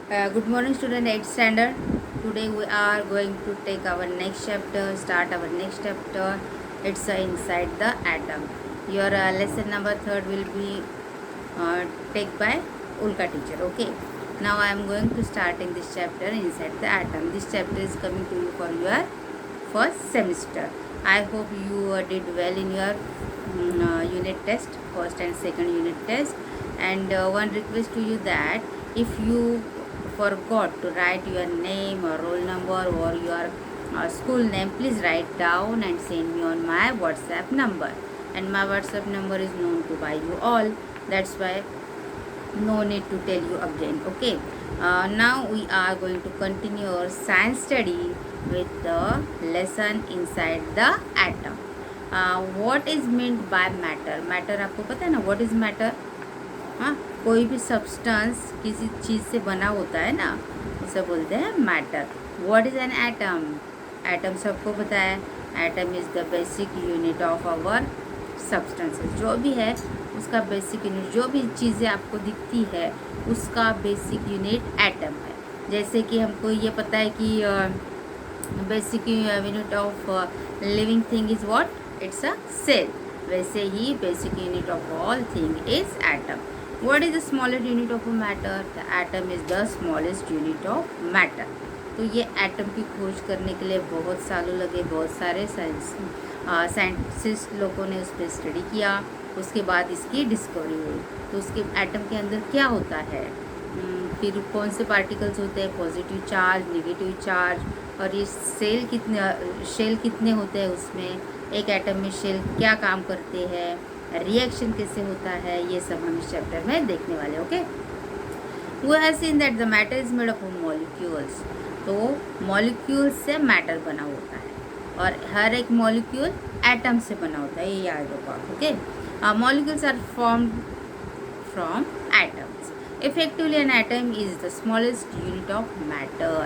Good morning, student 8th standard. Today we are going to take our next chapter, start our next chapter. It's inside the atom. Your lesson number third will be take by Ulka teacher. Okay. Now I am going to start in this chapter inside the atom. This chapter is coming to you for your first semester. I hope you did well in your unit test, first and second unit test. And one request to you that if you forgot to write your name or roll number or your school name, please write down and send me on my WhatsApp number. And my WhatsApp number is known to by you all. That's why no need to tell you again. Okay. Now we are going to continue our science study with the lesson inside the atom. What is meant by matter? Matter आपको पता है ना, what is matter? हाँ, कोई भी substance किसी चीज़ से बना होता है ना, उसे बोलते हैं matter. What is an atom? Atom सबको पता है. Atom is the basic unit of our substances. जो भी है उसका बेसिक यूनिट, जो भी चीज़ें आपको दिखती है उसका बेसिक यूनिट एटम है. जैसे कि हमको ये पता है कि basic unit of living thing is what? It's a cell. वैसे ही basic unit of all thing is atom. What is the smallest unit of a matter? The atom is the smallest unit of matter. तो ये atom की खोज करने के लिए बहुत सालों लगे. बहुत सारे साइंटिस्ट लोगों ने उस पर स्टडी किया. उसके बाद इसकी डिस्कवरी हुई. तो उसके एटम के अंदर क्या होता है, फिर कौन से पार्टिकल्स होते हैं, पॉजिटिव चार्ज, नेगेटिव चार्ज, और ये शेल कितने होते हैं उसमें, एक एटम में शेल क्या काम करते हैं, रिएक्शन कैसे होता है, ये सब हम इस चैप्टर में देखने वाले. Okay. We have seen that the matter is made of molecules. तो मॉलिक्यूल्स से मैटर बना होता है और हर एक मॉलिक्यूल एटम से बना होता है. ये याद रखो. Okay. Molecules are formed from atoms. Effectively an atom is the smallest unit of matter.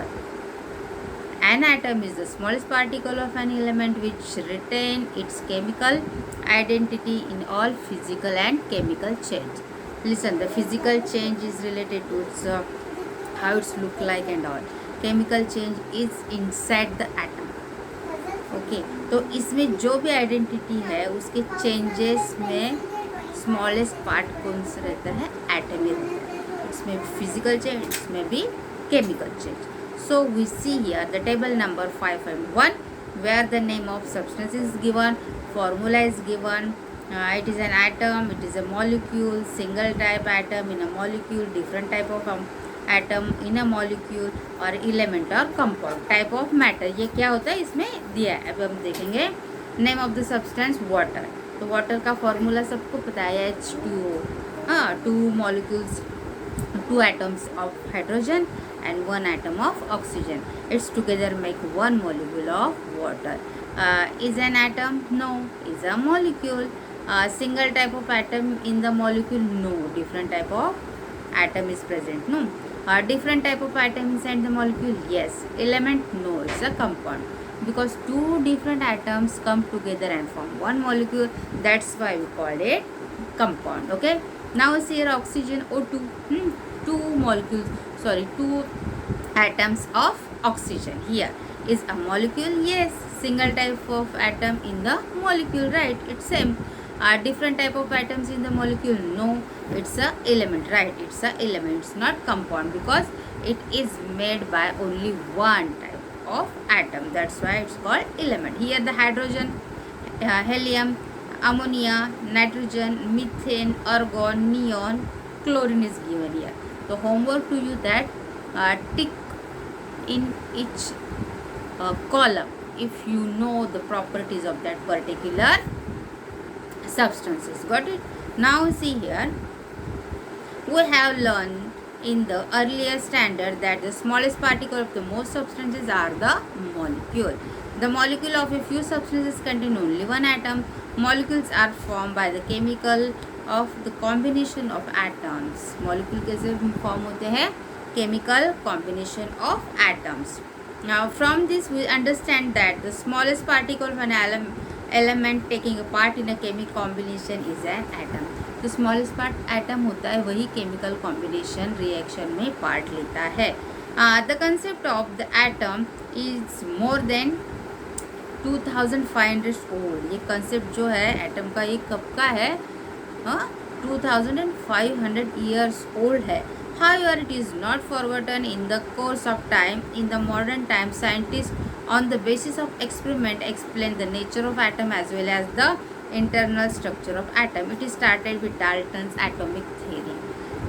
An atom is the smallest particle of an element which retain its chemical identity in all physical and chemical change. Listen, the physical change is related to its, how it's look like and all. Chemical change is inside the atom. Okay, तो इसमें जो भी identity है उसके changes में smallest part कौन सा रहता है? एटम ही रहता है. इसमें फिजिकल चेंज, इसमें भी chemical change. So we see here the table number 5 and 1 where the name of substance is given, formula is given. It is an atom, it is a molecule, single type atom in a molecule, different type of atom in a molecule, और element और compound type of matter. ये क्या होता है इसमें दिया है. अब हम देखेंगे name of the substance water. तो water का formula सबको पता है, H2O. हाँ, 2 molecules, 2 atoms of hydrogen and 1 atom of oxygen. It's together make 1 molecule of water. Is an atom? No. Is a molecule. Single type of atom in the molecule? No. Different type of atom is present? No. Different type of atom inside the molecule? Yes. Element? No. It's a compound. Because 2 different atoms come together and form 1 molecule. That's why we call it compound. Okay. Now see here oxygen, O2. 2 molecules, sorry, 2 atoms of oxygen. Here is a molecule. Yes. Single type of atom in the molecule, right? It's same. Different type of atoms in the molecule? No. It's a element, right? It's a element. It's not compound because it is made by only one type of atom. That's why it's called element. Here the hydrogen, helium, ammonia, nitrogen, methane, argon, neon, chlorine is given here. So homework to you that tick in each column if you know the properties of that particular substances. Got it? Now see here, we have learned in the earlier standard that the smallest particle of the most substances are the molecule. The molecule of a few substances contain only one atom. Molecules are formed by the chemical of the combination of atoms. Molecule कैसे form होते हैं? Chemical combination of atoms. Now from this we understand that the smallest particle of an element taking a part in a chemical combination is an atom. तो smallest part atom होता है, वही chemical combination reaction में part लेता है. The concept of the atom is more than 2500 old. ये concept जो है एटम का, ये कब का है? 2500 years old है. However, it is not forgotten in the course of time. In the modern time, scientists, on the basis of experiment, explain the nature of atom as well as the internal structure of atom. It started with Dalton's atomic theory.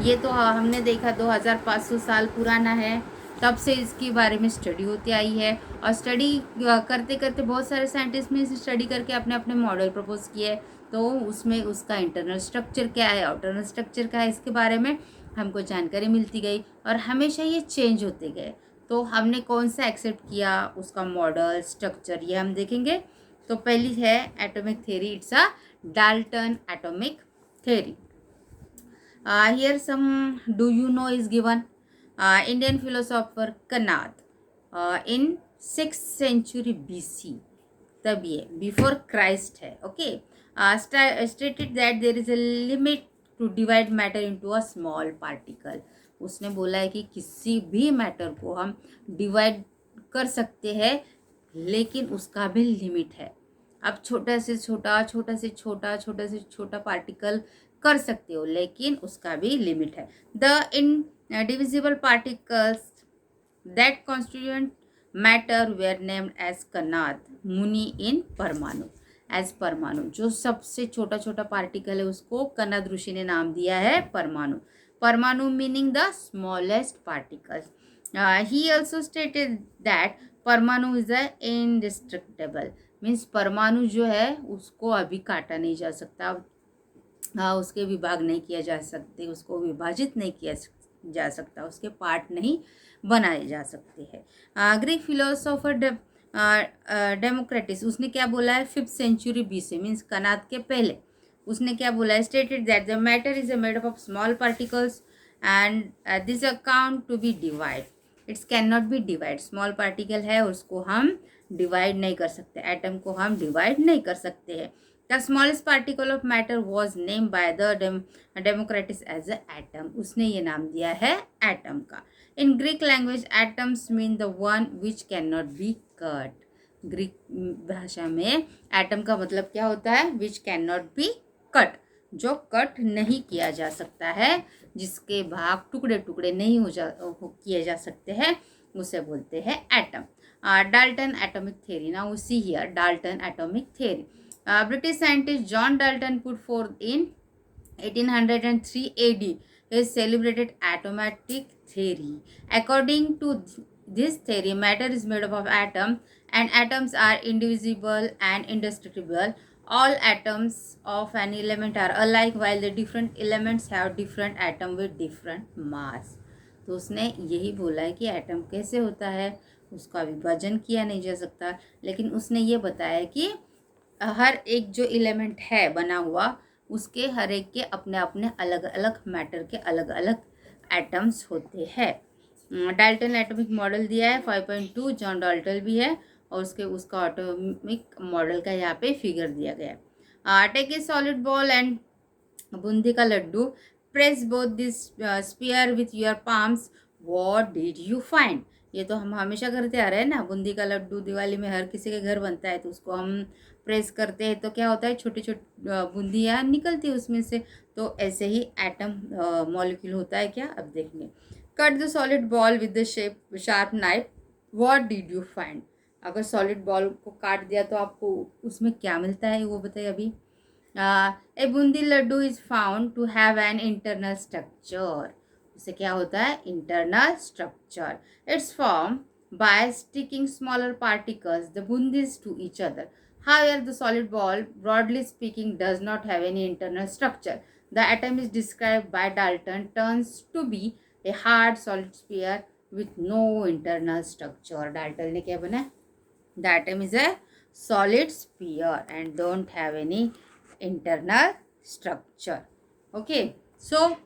ये तो हमने देखा 2500 साल पुराना है, तब से इसके बारे में स्टडी होती आई है. और स्टडी करते करते बहुत सारे साइंटिस्ट ने इसे स्टडी करके अपने अपने मॉडल प्रपोज किए. तो उसमें उसका इंटरनल स्ट्रक्चर क्या है, आउटरनल स्ट्रक्चर क्या है, इसके बारे में हमको जानकारी मिलती गई और हमेशा ये चेंज होते गए. तो हमने कौन सा एक्सेप्ट किया, उसका मॉडल स्ट्रक्चर, ये हम देखेंगे. तो पहली है atomic theory. It's a Dalton atomic theory. Here some do you know is given. Indian philosopher Kanad in 6th century BC, तब ये बिफोर क्राइस्ट है. Okay. Stated that there is a limit to divide matter into a small particle. उसने बोला है कि किसी भी matter को हम डिवाइड कर सकते हैं, लेकिन उसका भी लिमिट है. अब छोटा से छोटा, छोटा से छोटा, छोटा से छोटा पार्टिकल कर सकते हो, लेकिन उसका भी लिमिट है. The indivisible particles that constituent matter were named as Kanad Muni in परमाणु. एज परमाणु, जो सबसे छोटा छोटा पार्टिकल है उसको कनद ऋषि ने नाम दिया है परमाणु. परमाणु meaning the smallest particle. He also stated that परमाणु इज अ इंडिस्ट्रक्टेबल. मीन्स परमाणु जो है उसको अभी काटा नहीं जा सकता, उसके विभाग नहीं किया जा सकते, उसको विभाजित नहीं किया जा सकता, उसके पार्ट नहीं बनाए जा सकते हैं. ग्रीक फिलोसोफर डेमोक्रेटिस, उसने क्या बोला है 5th century BC, means Kanad के पहले. उसने क्या बोला है, stated that the matter is made up of small particles and this account to be divide. It's can not be divide. Small particle है, उसको हम डिवाइड नहीं कर सकते, एटम को हम डिवाइड नहीं कर सकते हैं. The smallest particle of matter was name by the Democritus as a atom. उसने ये नाम दिया है एटम का. In Greek language atoms mean the one which can not be cut. Greek भाषा में एटम का मतलब क्या होता है, which can not be cut, जो कट नहीं किया जा सकता है, जिसके भाग टुकड़े टुकड़े नहीं किए जा सकते हैं, उसे बोलते हैं atom. Dalton atomic theory. Now see here Dalton atomic theory. British scientist John Dalton put fourth in 1803 AD his celebrated atomic theory. According to this theory, matter is made up of atoms, and atoms are indivisible and indestructible. All atoms of an element are alike, while the different elements have different atom with different mass. तो उसने यही बोला है कि atom कैसे होता है, उसका विभाजन किया नहीं जा सकता, लेकिन उसने ये बताया कि हर एक जो एलिमेंट है बना हुआ, उसके हर एक के अपने अपने अलग अलग मैटर के अलग अलग एटम्स होते हैं. डाल्टन एटॉमिक मॉडल दिया है 5.2, जॉन डाल्टन भी है, और उसका एटॉमिक मॉडल का यहाँ पे फिगर दिया गया है. Take a solid ball and boondi का laddu, press both this sphere with your palms, what did you find. ये तो हम हमेशा करते आ रहे हैं ना, बूंदी का लड्डू दिवाली में हर किसी के घर बनता है, तो उसको हम प्रेस करते हैं तो क्या होता है, छोटी छोटी बूंदियाँ निकलती है उसमें से. तो ऐसे ही एटम मॉलिक्यूल होता है क्या, अब देखेंगे. Cut the solid ball with the shape sharp knife, what did you find. अगर सॉलिड बॉल को काट दिया तो आपको उसमें क्या मिलता है, वो बताइए अभी. A boondi laddu is found to have an internal structure. उससे क्या होता है, internal structure. It's form by sticking smaller particles, the bundis, to each other. However, the solid ball, broadly speaking, does not have any internal structure. The atom is described by Dalton turns to be a hard solid sphere with no internal structure. Dalton ने क्या बना? The atom is a solid sphere and don't have any internal structure. Okay, so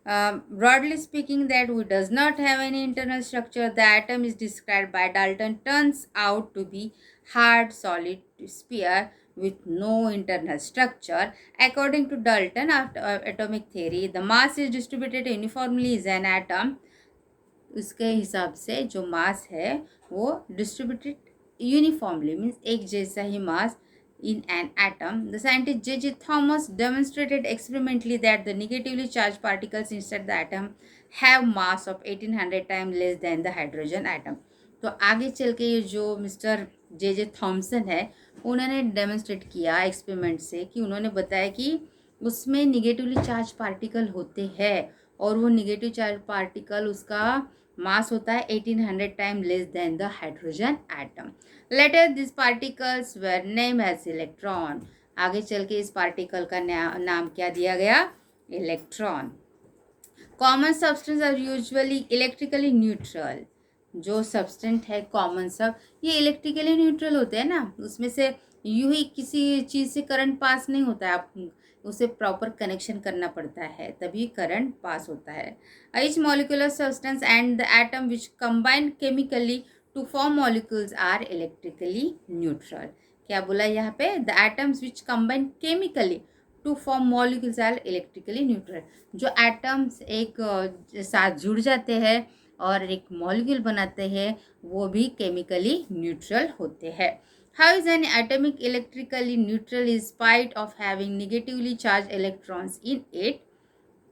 broadly speaking, that we does not have any internal structure. The atom is described by Dalton turns out to be hard solid sphere with no internal structure. According to Dalton atomic theory, the mass is distributed uniformly as an atom. उसके हिसाब से जो मास है वो distributed uniformly means एक जैसा ही मास in an atom. The scientist J.J. Thomson demonstrated experimentally that the negatively charged particles inside the atom have mass of 1800 times less than the hydrogen atom. तो आगे चल के ये जो मिस्टर J.J. थॉमसन है उन्होंने डेमोन्स्ट्रेट किया एक्सपेरिमेंट से कि उन्होंने बताया कि उसमें निगेटिवली चार्ज पार्टिकल होते हैं और वो निगेटिव चार्ज पार्टिकल उसका मास होता है 1800 time less than the hydrogen atom. Later this particles were name as electron. आगे चल के इस पार्टिकल का नाम क्या दिया गया? Electron. Common substance are usually electrically neutral. जो सब्सटेंट है कॉमन सब ये इलेक्ट्रिकली न्यूट्रल होते हैं ना, उसमें से यूं ही किसी चीज़ से करंट पास नहीं होता है, आप उसे प्रॉपर कनेक्शन करना पड़ता है तभी करंट पास होता है. Each molecular substance and the atom which combine chemically to form molecules are electrically neutral. क्या बोला यहाँ पे? The atoms which combine chemically to form molecules are electrically neutral. जो एटम्स एक साथ जुड़ जाते हैं और एक मॉलिक्यूल बनाते हैं वो भी केमिकली न्यूट्रल होते हैं. How is an atomic electrically neutral in spite of having negatively charged electrons in it?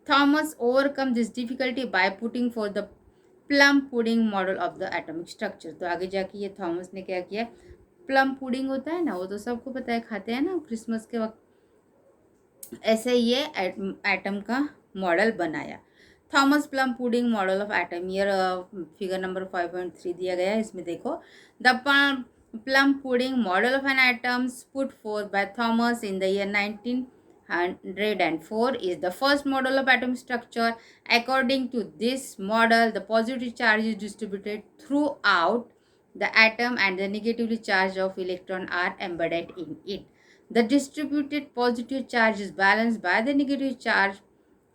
Thomas overcome this difficulty by putting forth the plum pudding model of the atomic structure. तो आगे जाके ये Thomas ने क्या किया? Plum pudding होता है ना, वो तो सबको पता है, खाते हैं ना क्रिसमस के वक्त. ऐसे ये एटम का मॉडल बनाया. Thomas plum pudding model of atom. Year figure number 5.3 दिया गया है, इसमें देखो. The plum pudding model of an atom put forth by Thomas in the year 1904 is the first model of atom structure. According to this model, the positive charge is distributed throughout the atom and the negatively charged of electron are embedded in it. The distributed positive charge is balanced by the negative charge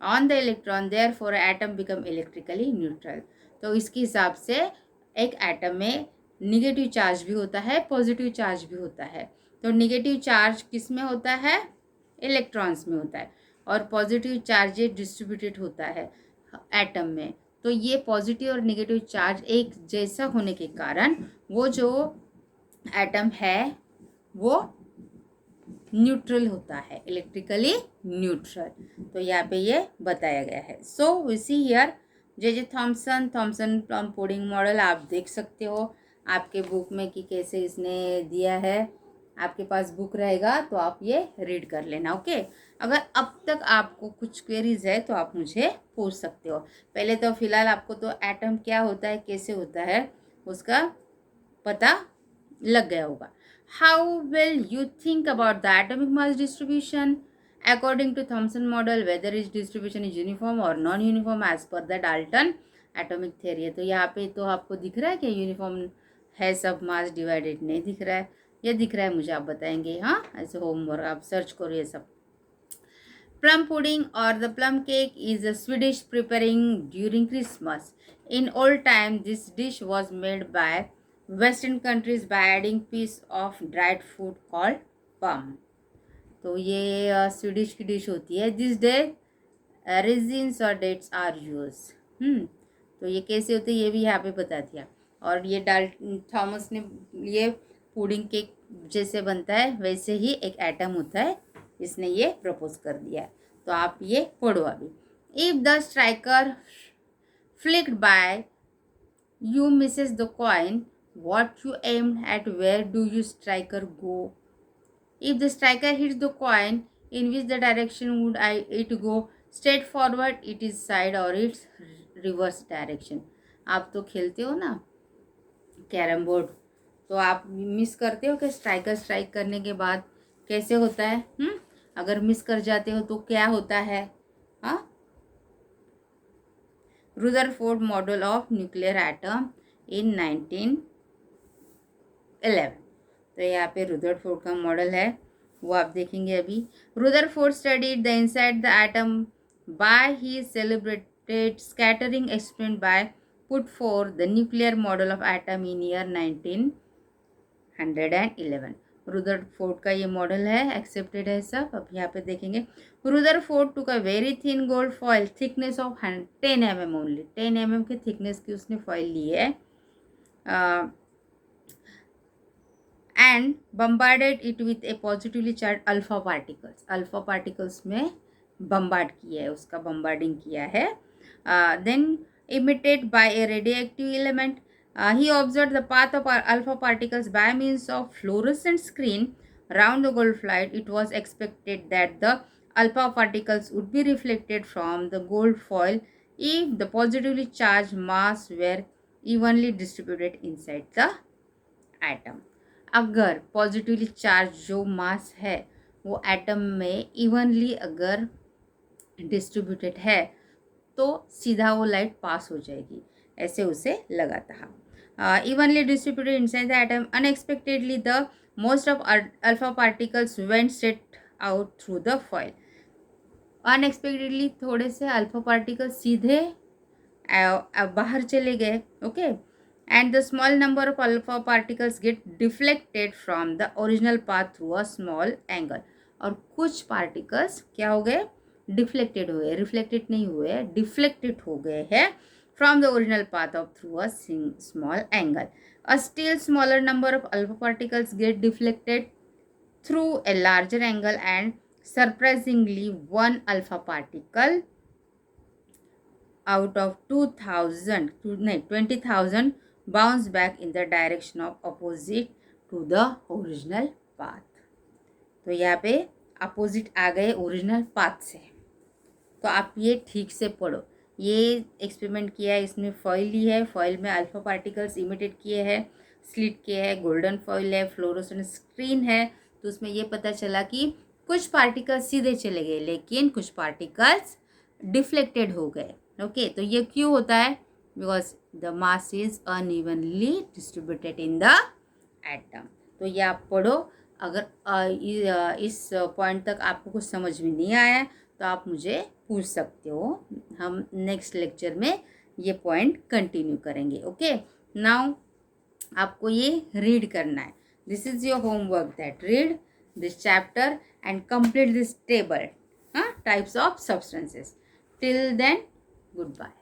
on the electron, therefore atom become electrically neutral. तो इसके हिसाब से एक atom में negative charge भी होता है, positive charge भी होता है. तो निगेटिव चार्ज किस में होता है? इलेक्ट्रॉन्स में होता है. और पॉजिटिव चार्ज डिस्ट्रीब्यूटेड होता है एटम में. तो ये पॉजिटिव और निगेटिव चार्ज एक जैसा होने के कारण वो जो एटम है वो न्यूट्रल होता है, इलेक्ट्रिकली न्यूट्रल. तो यहाँ पे ये बताया गया है. So we see here J.J. Thomson plum pudding model आप देख सकते हो आपके बुक में कि कैसे इसने दिया है. आपके पास बुक रहेगा तो आप ये रीड कर लेना. ओके. अगर अब तक आपको कुछ क्वेरीज है तो आप मुझे पूछ सकते हो. पहले तो फिलहाल आपको तो एटम क्या होता है, कैसे होता है, उसका पता लग गया होगा. How will you think about the atomic mass distribution according to Thomson model, whether its distribution is uniform or non uniform as per the Dalton atomic theory. तो यहाँ पे तो आपको दिख रहा है कि यूनिफॉर्म है सब, मास डिवाइडेड नहीं दिख रहा है. ये दिख रहा है मुझे, आप बताएंगे. हाँ, ऐसे होमवर्क आप सर्च करो ये सब. Plum pudding or the plum cake is a Swedish preparing during Christmas. In old time, this dish was made by Western countries by adding piece of dried fruit called plum. तो ये Swedish की dish होती है. This day resins और dates are use. तो ये कैसे होते हैं ये भी यहाँ पे बता दिया. और ये थॉमस ने ये पुडिंग केक जैसे बनता है वैसे ही एक एटम होता है, इसने ये प्रपोज कर दिया. तो आप ये पढ़ो अभी. If the striker flicked by you misses the coin, what you aimed at, where do you striker go? If the striker hits the coin, in which the direction would it go? Straight forward, it is side, or its reverse direction. आप तो खेलते हो ना carrom board, तो आप miss करते हो कि स्ट्राइकर स्ट्राइक करने के बाद कैसे होता है. अगर मिस कर जाते हो तो क्या होता है? हाँ, Rutherford model of nuclear atom in 1911. तो यहाँ पे रुदरफोर्ड का मॉडल है वो आप देखेंगे अभी. Rutherford studied the inside the atom by he celebrated scattering experiment buy put for the nuclear model of atom in year 1911. Rutherford का ये मॉडल है, एक्सेप्टेड है सब। अब यहाँ पे देखेंगे, Rutherford took a very thin gold foil thickness of 10 mm only, 10 mm के थिकनेस की उसने फॉइल ली है, and bombarded it with a positively charge alpha particles, alpha particles में बम्बार्ड किया है, उसका बम्बार्डिंग किया है। Then emitted by a radioactive element, he observed the path of alpha particles by means of fluorescent screen round the gold flight. It was expected that the alpha particles would be reflected from the gold foil if the positively charged mass were evenly distributed inside the atom. अगर positively charge जो मास है वो atom में evenly अगर distributed है तो सीधा वो लाइट पास हो जाएगी, ऐसे उसे लगा था। Evenly distributed inside the atom, unexpectedly the most of alpha particles went straight out through the foil. Unexpectedly थोड़े से अल्फा पार्टिकल्स सीधे बाहर चले गए, okay, and the small number of alpha particles get deflected from the original path through a small angle. और कुछ particles क्या हो गए, डिफ्लेक्टेड हो गए, रिफ्लेक्टेड नहीं हुए, डिफ्लेक्टेड हो गए हैं from the original path of through a small angle. A still smaller number of alpha particles get deflected through a larger angle, and surprisingly one alpha particle out of 20,000 bounce back in the direction of opposite to the original path. तो यहाँ पे opposite आ गए original path से। तो आप ये ठीक से पढ़ो, ये एक्सपेरिमेंट किया है, इसमें फॉइल ली है, फॉइल में अल्फा पार्टिकल्स इमिटेट किए हैं, स्लिट किए हैं, गोल्डन फॉइल है, फ्लोरोसेंट स्क्रीन है। तो उसमें ये पता चला कि कुछ पार्टिकल्स सीधे चले गए लेकिन कुछ पार्टिकल्स डिफ्लेक्टेड हो गए, ओके। तो ये क्यों होता है, because the mass is unevenly distributed in the atom. तो ये आप पढ़ो। अगर इस पॉइंट तक आपको कुछ समझ में नहीं आया तो आप मुझे पूछ सकते हो, हम नेक्स्ट लेक्चर में ये पॉइंट कंटिन्यू करेंगे, ओके। नाउ आपको ये रीड करना है, this is your homework, that read this chapter and complete this table, types of substances. Till then, goodbye.